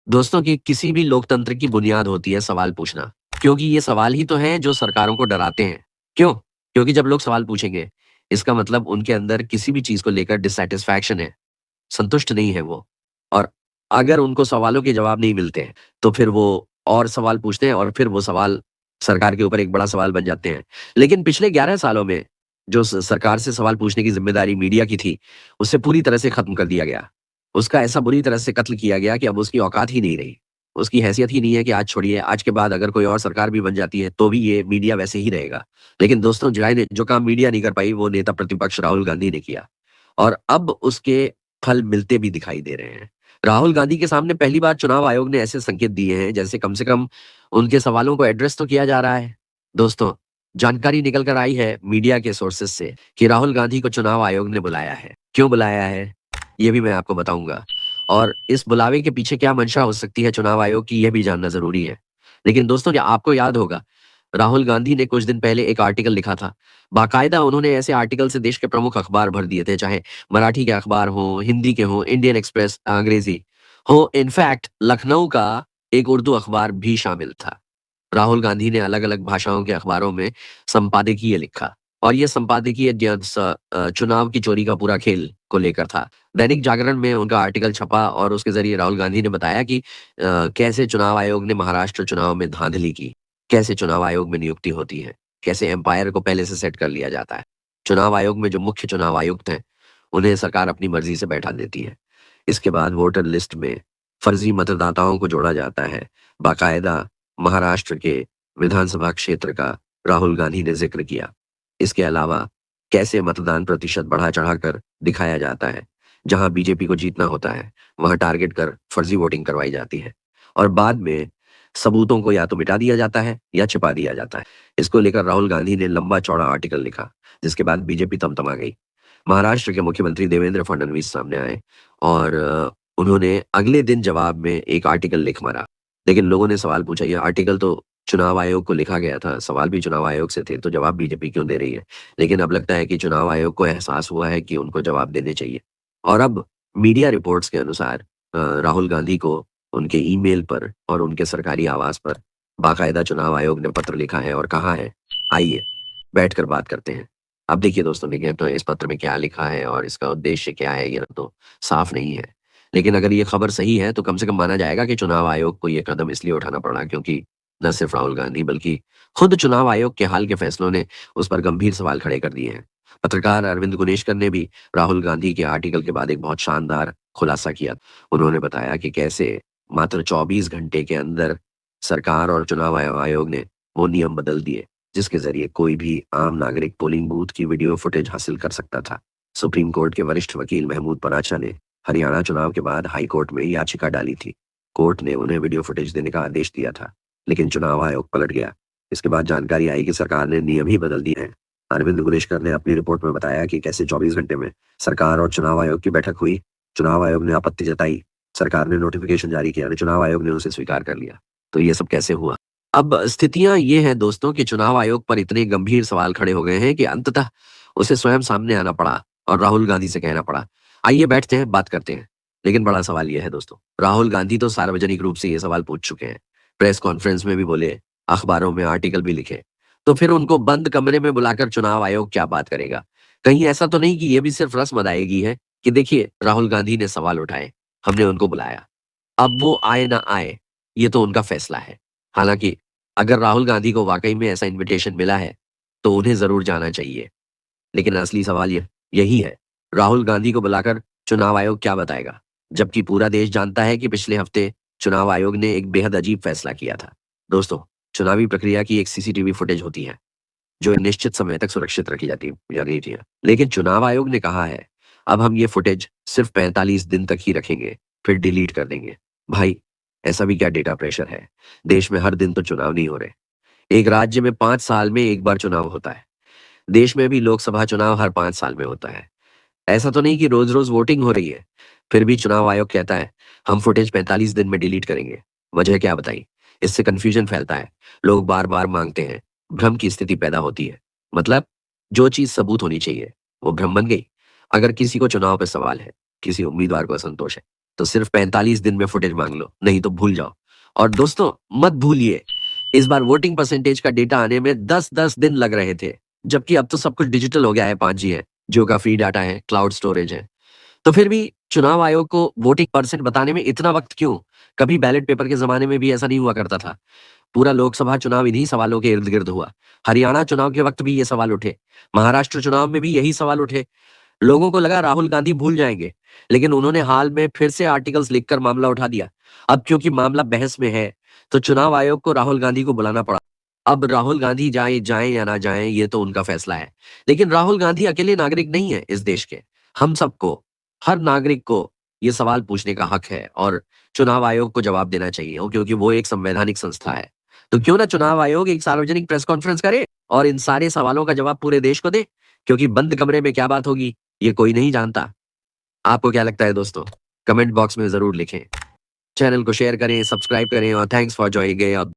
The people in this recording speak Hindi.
दोस्तों कि किसी भी लोकतंत्र की बुनियाद होती है सवाल पूछना, क्योंकि ये सवाल ही तो हैं जो सरकारों को डराते हैं। क्यों? क्योंकि जब लोग सवाल पूछेंगे, इसका मतलब उनके अंदर किसी भी चीज़ को लेकर डिससैटिस्फैक्शन है, संतुष्ट नहीं है वो। और अगर उनको सवालों के जवाब नहीं मिलते हैं, तो फिर वो और सवाल पूछते हैं और फिर वो सवाल सरकार के ऊपर एक बड़ा सवाल बन जाते हैं। लेकिन पिछले 11 सालों में जो सरकार से सवाल पूछने की ज़िम्मेदारी मीडिया की थी, उसे पूरी तरह से खत्म कर दिया गया। उसका ऐसा बुरी तरह से कत्ल किया गया कि अब उसकी औकात ही नहीं रही। उसकी हैसियत ही नहीं है कि आज छोड़िए, आज के बाद अगर कोई और सरकार भी बन जाती है, तो भी ये मीडिया वैसे ही रहेगा। लेकिन दोस्तों जो काम मीडिया नहीं कर पाई, वो नेता प्रतिपक्ष राहुल गांधी ने किया और अब उसके फल मिलते भी दिखाई दे रहे हैं। राहुल गांधी के सामने पहली बार चुनाव आयोग ने ऐसे संकेत दिए हैं, जैसे कम से कम उनके सवालों को एड्रेस तो किया जा रहा है। दोस्तों, जानकारी निकल कर आई है मीडिया के सोर्सेज़ से कि राहुल गांधी को चुनाव आयोग ने बुलाया है। क्यों बुलाया है? ये भी मैं आपको बताऊँगा और इस बुलावे के पीछे क्या मंशा हो सकती है चुनाव आयोग की, ये भी जानना ज़रूरी है। लेकिन दोस्तों, क्या आपको याद होगा, राहुल गांधी ने कुछ दिन पहले एक आर्टिकल लिखा था। बाकायदा उन्होंने ऐसे आर्टिकल से देश के प्रमुख अखबार भर दिए थे, चाहे मराठी के अखबार हों, हिंदी के हों, इंडियन एक्सप्रेस अंग्रेज़ी हो, इनफैक्ट लखनऊ का एक उर्दू अखबार भी शामिल था। राहुल गांधी ने अलग-अलग भाषाओं के अखबारों में संपादकीय लिखा और ये संपादकीय चुनाव की चोरी का पूरा खेल को लेकर था। दैनिक जागरण में उनका आर्टिकल छपा और उसके ज़रिए राहुल गांधी ने बताया कि कैसे चुनाव आयोग ने महाराष्ट्र चुनाव में धांधली की, कैसे चुनाव आयोग में नियुक्ति होती है, कैसे एम्पायर को पहले से सेट कर लिया जाता है। चुनाव आयोग में जो मुख्य चुनाव आयुक्त हैं, उन्हें सरकार अपनी मर्ज़ी से बैठा देती है। इसके बाद वोटर लिस्ट में फर्ज़ी मतदाताओं को जोड़ा जाता है। बाकायदा महाराष्ट्र के विधानसभा क्षेत्र का राहुल गांधी ने ज़िक्र किया। इसके अलावा कैसे मतदान प्रतिशत बढ़ा-चढ़ाकर दिखाया जाता है। जहाँ बीजेपी को जीतना होता है, वहाँ टारगेट कर फर्जी वोटिंग करवाई जाती है और बाद में सबूतों को या तो मिटा दिया जाता है या छिपा दिया जाता है। इसको लेकर राहुल गांधी ने लंबा-चौड़ा आर्टिकल लिखा, जिसके बाद बीजेपी तमतमा गई। महाराष्ट्र के मुख्यमंत्री देवेंद्र फडणवीस सामने आए और उन्होंने अगले दिन जवाब में एक आर्टिकल लिख मारा। लेकिन लोगों ने सवाल पूछा, ये आर्टिकल तो चुनाव आयोग को लिखा गया था, सवाल भी चुनाव आयोग से थे, तो जवाब बीजेपी क्यों दे रही है? लेकिन अब लगता है कि चुनाव आयोग को एहसास हुआ है कि उनको जवाब देने चाहिए। और अब मीडिया रिपोर्ट्स के अनुसार राहुल गांधी को उनके ईमेल पर और उनके सरकारी आवास पर बाकायदा चुनाव आयोग ने पत्र लिखा है और कहा है, आइए बैठकर बात करते हैं। अब देखिए दोस्तों, देखिए तो इस पत्र में क्या लिखा है और इसका उद्देश्य क्या है, ये तो साफ नहीं है। लेकिन अगर ये खबर सही है, तो कम से कम माना जाएगा कि चुनाव आयोग को ये कदम इसलिए उठाना पड़ा क्योंकि न सिर्फ राहुल गांधी बल्कि खुद चुनाव आयोग के हाल के फैसलों ने उस पर गंभीर सवाल खड़े कर दिए हैं। पत्रकार अरविंद गुनेश्कर ने भी राहुल गांधी के आर्टिकल के बाद एक बहुत शानदार खुलासा किया। उन्होंने बताया कि कैसे मात्र 24 घंटे के अंदर सरकार और चुनाव आयोग ने वो नियम बदल दिए, जिसके ज़रिए कोई भी आम नागरिक पोलिंग बूथ की वीडियो फुटेज हासिल कर सकता था। सुप्रीम कोर्ट के वरिष्ठ वकील महमूद पराचा ने हरियाणा चुनाव के बाद हाई कोर्ट में याचिका डाली थी। कोर्ट ने उन्हें वीडियो फुटेज देने का आदेश दिया था, लेकिन चुनाव आयोग पलट गया। इसके बाद जानकारी आई कि सरकार ने नियम ही बदल दिए हैं। अरविंद गुलेशकर ने अपनी रिपोर्ट में बताया कि कैसे 24 घंटे में सरकार और चुनाव आयोग की बैठक हुई। चुनाव आयोग ने आपत्ति जताई, सरकार ने नोटिफिकेशन जारी किया, चुनाव आयोग ने उसे स्वीकार कर लिया। तो ये सब कैसे हुआ? अब स्थितियां ये हैं दोस्तों कि चुनाव आयोग पर इतने गंभीर सवाल खड़े हो गए हैं कि अंततः उसे स्वयं सामने आना पड़ा और राहुल गांधी से कहना पड़ा, आइए बैठते हैं, बात करते हैं। लेकिन बड़ा सवाल ये है दोस्तों, राहुल गांधी तो सार्वजनिक रूप से ये सवाल पूछ चुके हैं, प्रेस कॉन्फ्रेंस में भी बोले, अखबारों में आर्टिकल भी लिखे। तो फिर उनको बंद कमरे में बुलाकर चुनाव आयोग क्या बात करेगा? कहीं ऐसा तो नहीं कि ये भी सिर्फ रस्म अदायगी है कि देखिए राहुल गांधी ने सवाल उठाए, हमने उनको बुलाया, अब वो आए ना आए, ये तो उनका फैसला है। हालाँकि अगर राहुल गांधी को वाक़ई में ऐसा इन्विटेशन मिला है, तो उन्हें ज़रूर जाना चाहिए। लेकिन असली सवाल यही है, राहुल गांधी को बुलाकर चुनाव आयोग क्या बताएगा? जबकि पूरा देश जानता है कि पिछले हफ्ते चुनाव आयोग ने एक बेहद अजीब फैसला किया था। दोस्तों, चुनावी प्रक्रिया की एक सीसीटीवी फुटेज होती है, जो एक निश्चित समय तक सुरक्षित रखी थी। लेकिन चुनाव आयोग ने कहा है, अब हम ये फुटेज सिर्फ 45 दिन तक ही रखेंगे, फिर डिलीट कर देंगे। भाई, ऐसा भी क्या डेटा प्रेशर है? देश में हर दिन तो चुनाव नहीं हो रहे। एक राज्य में 5 साल में 1 बार चुनाव होता है। देश में भी लोकसभा चुनाव हर 5 साल में होता है। ऐसा तो नहीं कि रोज़-रोज़ वोटिंग हो रही है। फिर भी चुनाव आयोग कहता है, हम फुटेज 45 दिन में डिलीट करेंगे। वजह क्या बताई? इससे कन्फ्यूजन फैलता है। लोग बार-बार माँगते हैं। भ्रम की स्थिति पैदा होती है। मतलब जो चीज़ सबूत होनी चाहिए, वो भ्रम बन गई। अगर किसी को चुनाव पे सवाल है, किसी उम्मीदवार को असंतोष है, तो सिर्फ 45 दिन में फुटेज मांग लो, नहीं तो भूल जाओ। और दोस्तों मत भूलिए, इस बार वोटिंग परसेंटेज का डेटा आने में 10-10 दिन लग रहे थे, जबकि अब तो सब कुछ डिजिटल हो गया है, 5G है, जियो का फ्री डाटा है, क्लाउड स्टोरेज है। तो फिर भी चुनाव आयोग को वोटिंग परसेंट बताने में इतना वक्त क्यों? कभी बैलेट पेपर के ज़माने में भी ऐसा नहीं हुआ करता था। पूरा लोकसभा चुनाव इन्हीं सवालों के इर्द-गिर्द हुआ। हरियाणा चुनाव के वक्त भी ये सवाल उठे, महाराष्ट्र चुनाव में भी यही सवाल उठे। लोगों को लगा राहुल गांधी भूल जाएंगे, लेकिन उन्होंने हाल में फिर से आर्टिकल्स लिखकर मामला उठा दिया। अब क्योंकि मामला बहस में है, तो चुनाव आयोग को राहुल गांधी को बुलाना पड़ा। अब राहुल गांधी जाएं या ना जाएं, ये तो उनका फैसला है। लेकिन राहुल गांधी अकेले नागरिक नहीं है इस देश के। हम सबको, हर नागरिक को ये सवाल पूछने का हक है और चुनाव आयोग को जवाब देना चाहिए, और क्योंकि वो एक संवैधानिक संस्था है। तो क्यों ना चुनाव आयोग एक सार्वजनिक प्रेस कॉन्फ्रेंस करे और इन सारे सवालों का जवाब पूरे देश को दे, क्योंकि बंद कमरे में क्या बात होगी ये कोई नहीं जानता। आपको क्या लगता है दोस्तों? कमेंट बॉक्स में ज़रूर लिखें। चैनल को शेयर करें, सब्सक्राइब करें और थैंक्स फॉर जॉइनिंग।